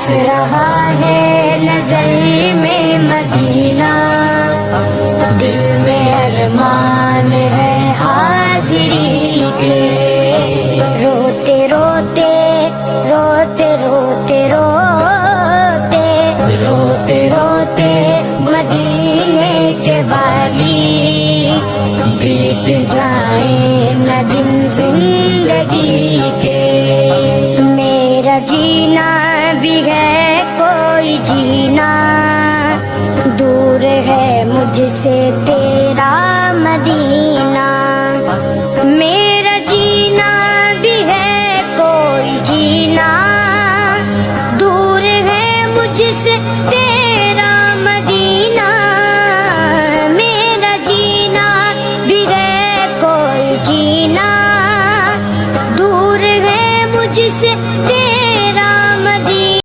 بس رہا ہے نظر میں مدینہ، دل میں ارمان ہے حاضری کے، روتے روتے روتے روتے روتے روتے روتے مدینے کے والی، بیت جائیں نہ دن زندگی کے، میرا جینا بھی ہے کوئی جینا، دور ہے مجھ سے تیرا مدینہ، میرا جینا بھی ہے کوئی جینا، دور ہے مجھ سے